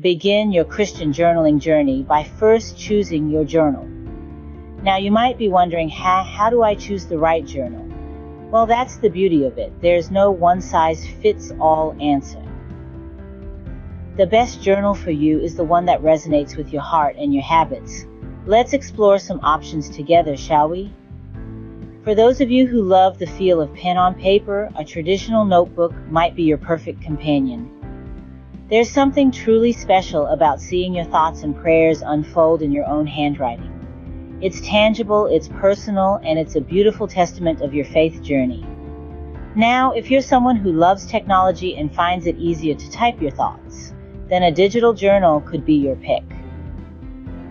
begin your Christian journaling journey by first choosing your journal. Now you might be wondering, how do I choose the right journal? Well, that's the beauty of it. There's no one-size-fits-all answer. The best journal for you is the one that resonates with your heart and your habits. Let's explore some options together, shall we? For those of you who love the feel of pen on paper, a traditional notebook might be your perfect companion. There's something truly special about seeing your thoughts and prayers unfold in your own handwriting. It's tangible, it's personal, and it's a beautiful testament of your faith journey. Now, if you're someone who loves technology and finds it easier to type your thoughts, then a digital journal could be your pick.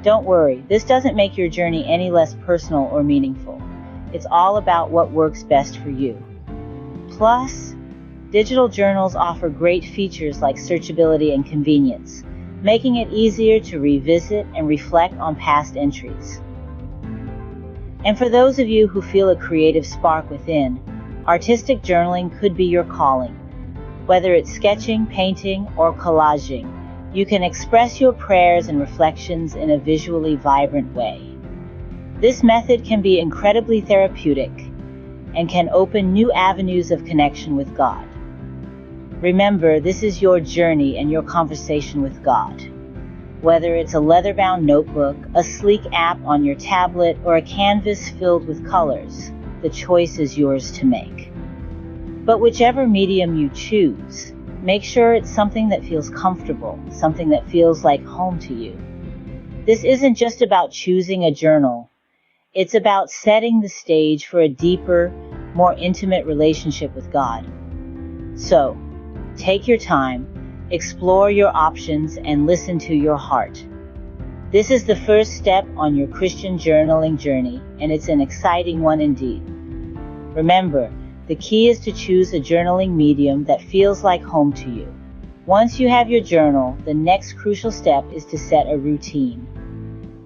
Don't worry, this doesn't make your journey any less personal or meaningful. It's all about what works best for you. Plus, digital journals offer great features like searchability and convenience, making it easier to revisit and reflect on past entries. And for those of you who feel a creative spark within, artistic journaling could be your calling. Whether it's sketching, painting, or collaging, you can express your prayers and reflections in a visually vibrant way. This method can be incredibly therapeutic and can open new avenues of connection with God. Remember, this is your journey and your conversation with God. Whether it's a leather-bound notebook, a sleek app on your tablet, or a canvas filled with colors, the choice is yours to make. But whichever medium you choose, make sure it's something that feels comfortable, something that feels like home to you. This isn't just about choosing a journal. It's about setting the stage for a deeper, more intimate relationship with God. So, take your time, explore your options, and listen to your heart. This is the first step on your Christian journaling journey, and it's an exciting one indeed. Remember, the key is to choose a journaling medium that feels like home to you. Once you have your journal, the next crucial step is to set a routine.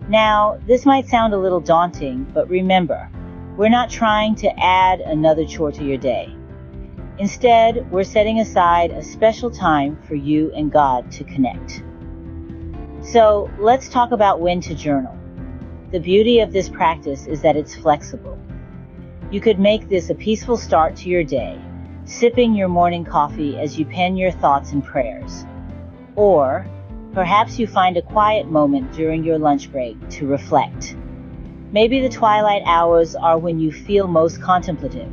Now, this might sound a little daunting, but remember, we're not trying to add another chore to your day. Instead, we're setting aside a special time for you and God to connect. So, let's talk about when to journal. The beauty of this practice is that it's flexible. You could make this a peaceful start to your day, sipping your morning coffee as you pen your thoughts and prayers. Or, perhaps you find a quiet moment during your lunch break to reflect. Maybe the twilight hours are when you feel most contemplative,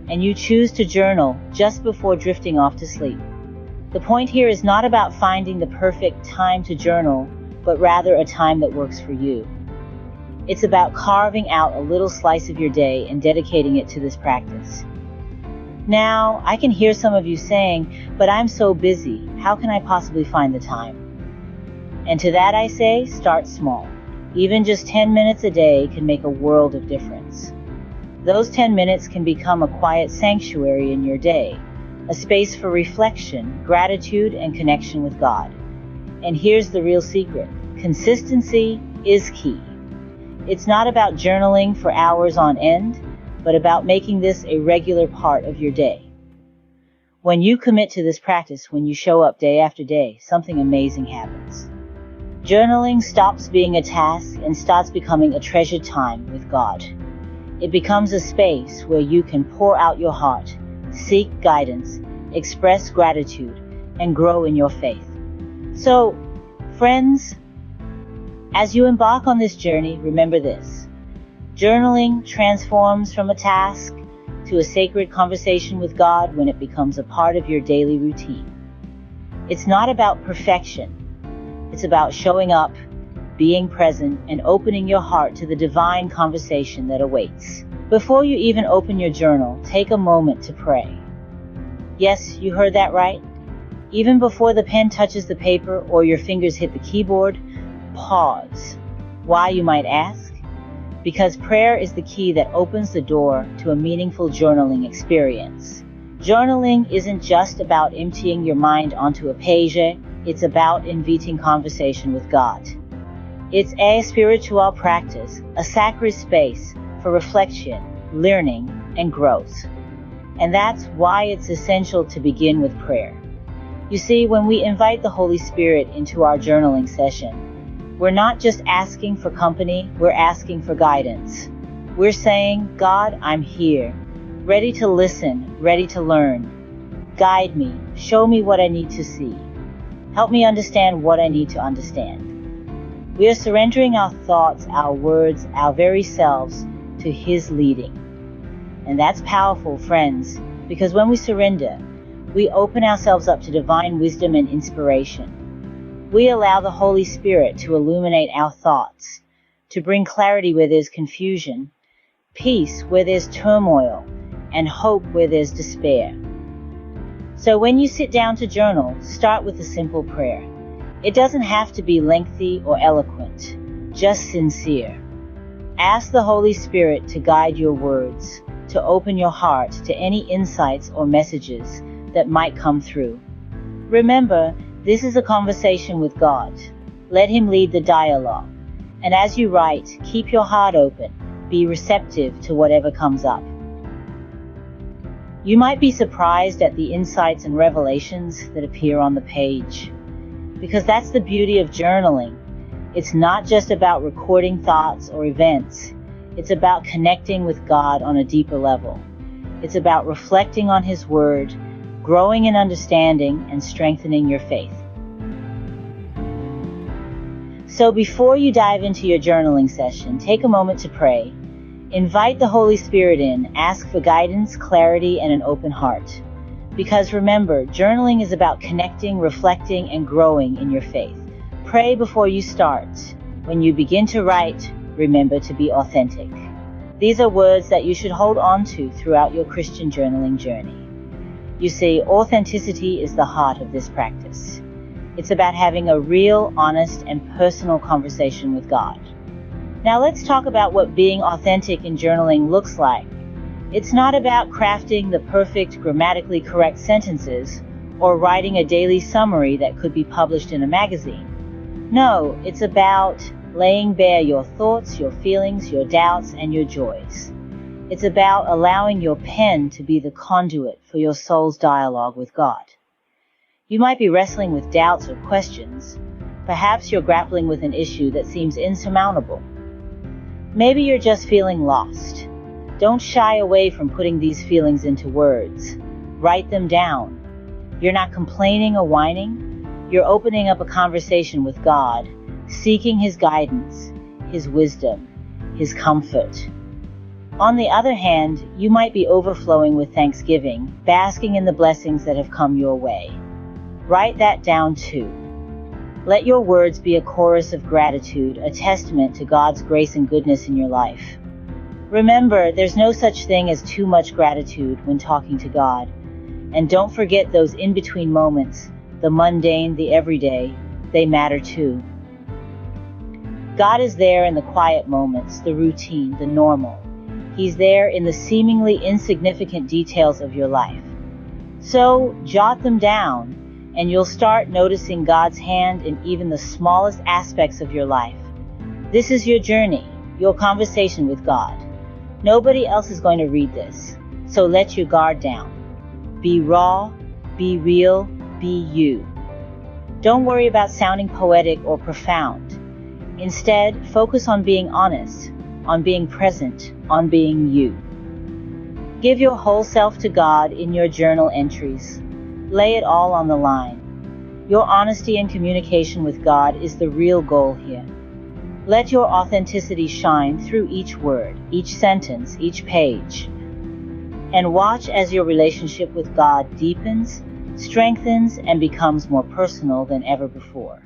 and you choose to journal just before drifting off to sleep. The point here is not about finding the perfect time to journal, but rather a time that works for you. It's about carving out a little slice of your day and dedicating it to this practice. Now, I can hear some of you saying, but I'm so busy, how can I possibly find the time? And to that I say, start small. Even just 10 minutes a day can make a world of difference. Those 10 minutes can become a quiet sanctuary in your day, a space for reflection, gratitude, and connection with God. And here's the real secret. Consistency is key. It's not about journaling for hours on end, but about making this a regular part of your day. When you commit to this practice, when you show up day after day, something amazing happens. Journaling stops being a task and starts becoming a treasured time with God. It becomes a space where you can pour out your heart, seek guidance, express gratitude, and grow in your faith. So, friends, as you embark on this journey, remember this. Journaling transforms from a task to a sacred conversation with God when it becomes a part of your daily routine. It's not about perfection. It's about showing up, being present, and opening your heart to the divine conversation that awaits. Before you even open your journal, take a moment to pray. Yes, you heard that right. Even before the pen touches the paper or your fingers hit the keyboard, pause. Why, you might ask? Because prayer is the key that opens the door to a meaningful journaling experience. Journaling isn't just about emptying your mind onto a page, it's about inviting conversation with God. It's a spiritual practice, a sacred space for reflection, learning, and growth. And that's why it's essential to begin with prayer. You see, when we invite the Holy Spirit into our journaling session, we're not just asking for company, we're asking for guidance. We're saying, God, I'm here, ready to listen, ready to learn. Guide me, show me what I need to see. Help me understand what I need to understand. We are surrendering our thoughts, our words, our very selves to His leading. And that's powerful, friends, because when we surrender, we open ourselves up to divine wisdom and inspiration. We allow the Holy Spirit to illuminate our thoughts, to bring clarity where there's confusion, peace where there's turmoil, and hope where there's despair. So when you sit down to journal, start with a simple prayer. It doesn't have to be lengthy or eloquent, just sincere. Ask the Holy Spirit to guide your words, to open your heart to any insights or messages that might come through. Remember, this is a conversation with God. Let Him lead the dialogue. And as you write, keep your heart open. Be receptive to whatever comes up. You might be surprised at the insights and revelations that appear on the page, because that's the beauty of journaling. It's not just about recording thoughts or events. It's about connecting with God on a deeper level. It's about reflecting on His Word, growing in understanding, and strengthening your faith. So before you dive into your journaling session, take a moment to pray. Invite the Holy Spirit in, ask for guidance, clarity, and an open heart. Because remember, journaling is about connecting, reflecting, and growing in your faith. Pray before you start. When you begin to write, remember to be authentic. These are words that you should hold on to throughout your Christian journaling journey. You see, authenticity is the heart of this practice. It's about having a real, honest, and personal conversation with God. Now let's talk about what being authentic in journaling looks like. It's not about crafting the perfect, grammatically correct sentences or writing a daily summary that could be published in a magazine. No, it's about laying bare your thoughts, your feelings, your doubts, and your joys. It's about allowing your pen to be the conduit for your soul's dialogue with God. You might be wrestling with doubts or questions. Perhaps you're grappling with an issue that seems insurmountable. Maybe you're just feeling lost. Don't shy away from putting these feelings into words. Write them down. You're not complaining or whining. You're opening up a conversation with God, seeking His guidance, His wisdom, His comfort. On the other hand, you might be overflowing with thanksgiving, basking in the blessings that have come your way. Write that down too. Let your words be a chorus of gratitude, a testament to God's grace and goodness in your life. Remember, there's no such thing as too much gratitude when talking to God. And don't forget those in-between moments, the mundane, the everyday, they matter too. God is there in the quiet moments, the routine, the normal. He's there in the seemingly insignificant details of your life. So, jot them down, and you'll start noticing God's hand in even the smallest aspects of your life. This is your journey, your conversation with God. Nobody else is going to read this, so let your guard down. Be raw, be real, be you. Don't worry about sounding poetic or profound. Instead, focus on being honest, on being present, on being you. Give your whole self to God in your journal entries. Lay it all on the line. Your honesty and communication with God is the real goal here. Let your authenticity shine through each word, each sentence, each page. And watch as your relationship with God deepens, strengthens, and becomes more personal than ever before.